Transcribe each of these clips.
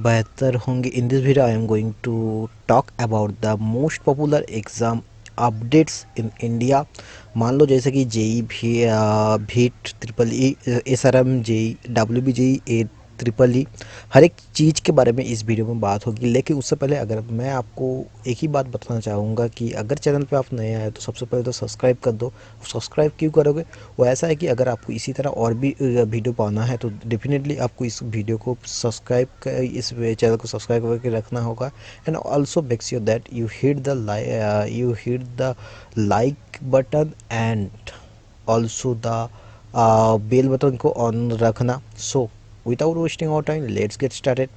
बेहतर होंगे। In this video I am going to talk about the most popular exam updates in India. मान लो जैसे कि जेई भी VIT triple E, SRM JEE, WB A triple E, हर एक चीज़ के बारे में इस वीडियो में बात होगी। लेकिन उससे पहले अगर मैं आपको एक ही बात बताना चाहूँगा कि अगर चैनल पे आप नए आए तो सबसे पहले तो सब्सक्राइब कर दो। सब्सक्राइब क्यों करोगे? वो ऐसा है कि अगर आपको इसी तरह और भी वीडियो पाना है तो डेफिनेटली आपको इस वीडियो को सब्सक्राइब इस चैनल को सब्सक्राइब करके रखना होगा। And also make sure that you hit the like button and also the bell button को ऑन रखना। So without wasting our time let's get started.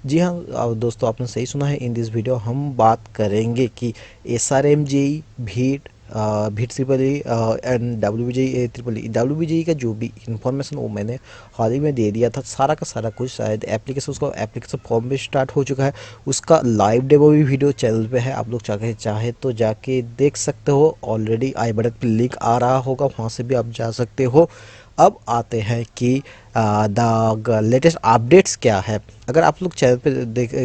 जी हाँ दोस्तों, आपने सही सुना है। इन दिस वीडियो हम बात करेंगे कि S R M J E VIT, VIT triple E and W B J E triple E. W B J E का जो भी इंफॉर्मेशन वो मैंने हाल ही में दे दिया था, सारा का सारा कुछ। शायद एप्लीकेशन, उसका एप्लीकेशन फॉर्म भी स्टार्ट हो चुका है, उसका लाइव डेमो भी वीडियो चैनल पे है। आप लोग चाहे तो जाके देख सकते हो। ऑलरेडी आई बटन पे लिंक आ रहा होगा, वहाँ से भी आप जा सकते हो। अब आते हैं कि द लेटेस्ट अपडेट्स क्या है। अगर आप लोग चैनल पे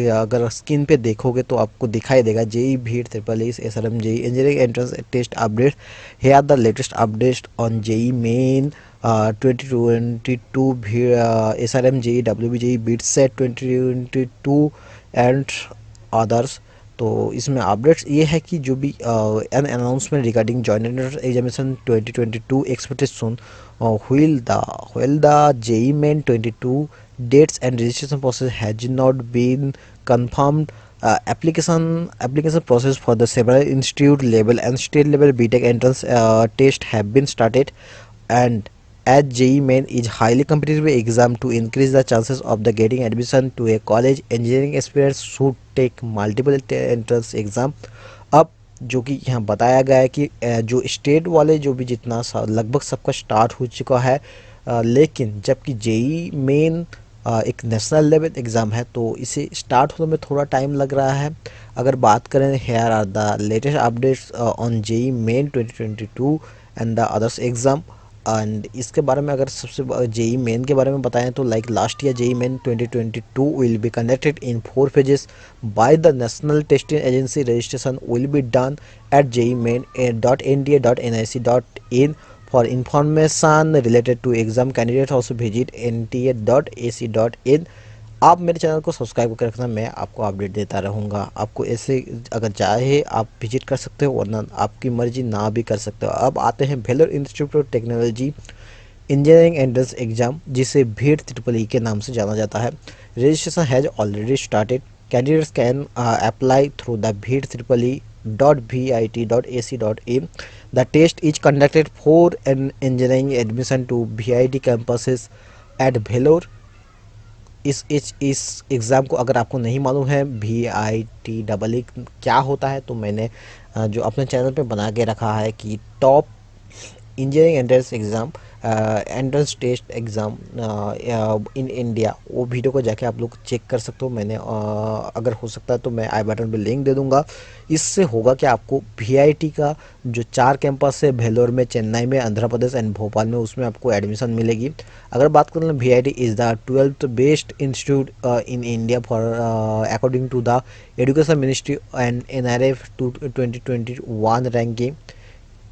अगर स्क्रीन पे देखोगे तो आपको दिखाई देगा JEE VIT triple E S R M JEE engineering entrance test update. here are the latest updates on JEE Main 2022 भी SRM JEE WB JEE BITSET 2022 and others. तो इसमें अपडेट्स ये है कि जो भी an announcement regarding joint entrance examination 2022 expected while the JEE Main 22 dates and registration process has not been confirmed. Application process for the several institute level and state level BTech entrance test have been started. And as JEE Main is highly competitive exam, to increase the chances of the getting admission to a college, engineering aspirants should take multiple entrance exam. अब जो कि यहाँ बताया गया है कि जो state वाले जो भी जितना लगभग सबका स्टार्ट हो चुका है, लेकिन जबकि जेई मेन एक नेशनल लेवल एग्ज़ाम है तो इसे स्टार्ट होने में थोड़ा टाइम लग रहा है। अगर बात करें, here are the latest updates on JEE Main 2022 and the others exam. And इसके बारे में अगर सबसे जेई मेन के बारे में बताएं तो like last year JEE Main 2022 will be conducted in 4 phases by the National Testing Agency. Registration will be done at jemain.nta.nic.in. For information related to exam, candidates also visit nta.ac.in. आप मेरे channel को subscribe करके रखना, मैं आपको update देता रहूँगा। आपको ऐसे अगर चाहे आप विजिट कर सकते हो, वरना आपकी मर्जी ना भी कर सकते हो। अब आते हैं Vellore Institute of Technology engineering entrance exam, जिसे भीट ट्रिपल ई के नाम से जाना जाता है। Registration has already started. Candidates can apply through the VIT triple E .vit.ac.in. The test is conducted for an engineering admission to VIT campuses at Vellore. इस exam को अगर आपको नहीं मालूम है VIT क्या होता है, तो मैंने जो अपने चैनल पे बना के रखा है कि top engineering entrance exam, entrance test exam in India, वो वीडियो को जाके आप लोग चेक कर सकते हो। मैंने अगर हो सकता है तो मैं आई बटन पे लिंक दे दूंगा। इससे होगा कि आपको VIT का जो 4 कैंपस है, भेलोर में, चेन्नई में, आंध्र प्रदेश एंड भोपाल में, उसमें आपको एडमिशन मिलेगी। अगर बात करें, VIT is the 12th best institute in India for according to the education ministry and NRF 2021 ranking.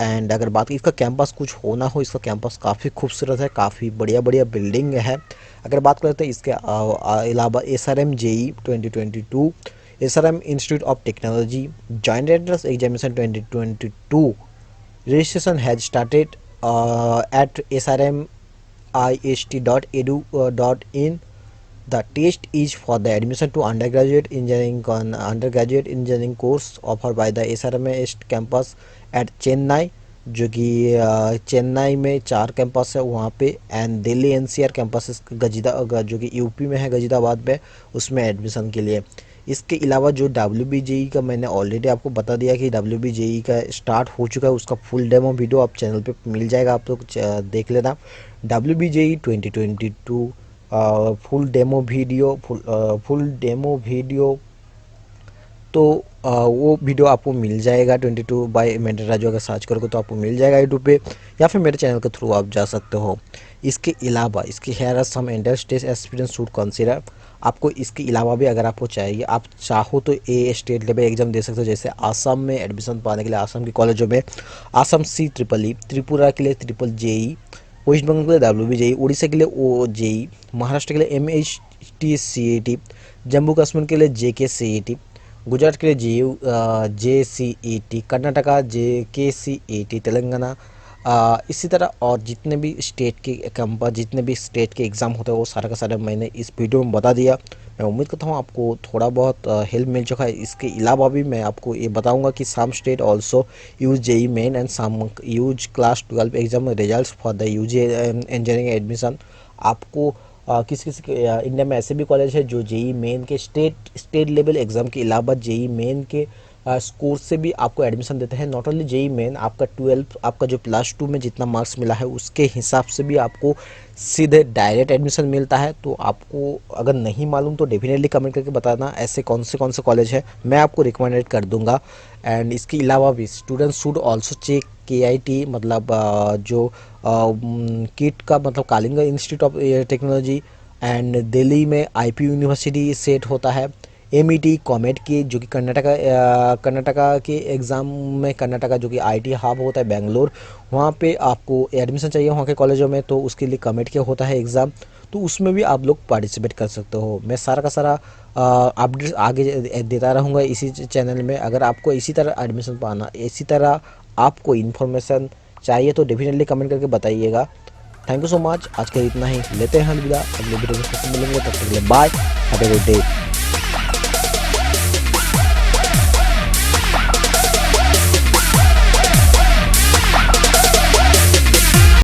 And अगर बात की इसका कैंपस कुछ होना हो, इसका कैंपस काफ़ी खूबसूरत है, काफ़ी बढ़िया बढ़िया बिल्डिंग है। अगर बात करते हैं इसके अलावा SRM JEE 2022, SRM institute of technology joint entrance examination 2022 registration has started at srmist.edu.in. The test is for the admission to undergraduate engineering course offered by the SRMist campus at Chennai, जो कि चेन्नई में 4 कैंपस है वहाँ पे, and Delhi NCR campus जो कि UP में है, गजीदाबाद में, उसमें एडमिशन के लिए। इसके अलावा जो WBJE का मैंने ऑलरेडी आपको बता दिया कि WBJE का स्टार्ट हो चुका है, उसका फुल डेमो वीडियो आप चैनल पे मिल जाएगा, आप लोग देख लेना। WBJE 2022 फुल डेमो वीडियो तो वो वीडियो आपको मिल जाएगा 22 बाय मेंटर राजू, अगर सर्च करोगे तो आपको मिल जाएगा यूट्यूब पे, या फिर मेरे चैनल के थ्रू आप जा सकते हो। इसके अलावा इसके here are some industries experience should consider. आपको इसके अलावा भी अगर आपको चाहिए, आप चाहो तो ए स्टेट लेवल एग्जाम दे सकते हो, जैसे आसाम में एडमिशन पाने के लिए आसाम के कॉलेजों में आसाम CEEE, त्रिपुरा के लिए ट्रिपल जेई, वेस्ट बंगाल के लिए WBJEE, उड़ीसा के लिए OJEE, महाराष्ट्र के लिए MHT CET, जम्मू कश्मीर के लिए JK CET, गुजरात के लिए JCET, कर्नाटका JKCET, तेलंगाना इसी तरह और जितने भी स्टेट के जितने भी स्टेट के एग्ज़ाम होते हैं वो सारा का सारा मैंने इस वीडियो में बता दिया। मैं उम्मीद करता हूँ आपको थोड़ा बहुत हेल्प मिल चुका है। इसके अलावा भी मैं आपको ये बताऊंगा कि some state also use JEE Main and some use class 12 exam results for the UG engineering admission. आपको किसी किसी इंडिया में ऐसे भी कॉलेज है जो JEE मेन के स्टेट लेवल एग्ज़ाम के अलावा JEE मेन के स्कोर से भी आपको एडमिशन देते हैं। नॉट ओनली JEE मेन, आपका 12 आपका जो +2 में जितना मार्क्स मिला है उसके हिसाब से भी आपको सीधे डायरेक्ट एडमिशन मिलता है। तो आपको अगर नहीं मालूम तो डेफिनेटली कमेंट करके बताना ऐसे कौन से कॉलेज है, मैं आपको रिकमेंडेड कर दूंगा। एंड इसके अलावा भी students should also check KIT, मतलब जो किट का मतलब Kalinga Institute of Technology, and Delhi में IP यूनिवर्सिटी सेट होता है, MET कॉमेट की जो कि कर्नाटका के एग्ज़ाम में, कर्नाटका जो कि IT हब होता है बेंगलोर, वहाँ पे आपको एडमिशन चाहिए वहाँ के कॉलेजों में, तो उसके लिए कमेट के होता है एग्ज़ाम, तो उसमें भी आप लोग पार्टिसिपेट कर सकते हो। मैं सारा का सारा अपडेट्स आगे देता रहूँगा इसी चैनल में। अगर आपको इसी तरह एडमिशन पाना, इसी तरह आपको इन्फॉर्मेशन चाहिए तो डेफिनेटली कमेंट करके बताइएगा। Thank you so much. आज के लिए इतना ही, लेते हैं अलविदा, अगले वीडियो में फिर से मिलेंगे, तब तक के लिए bye, have a good day.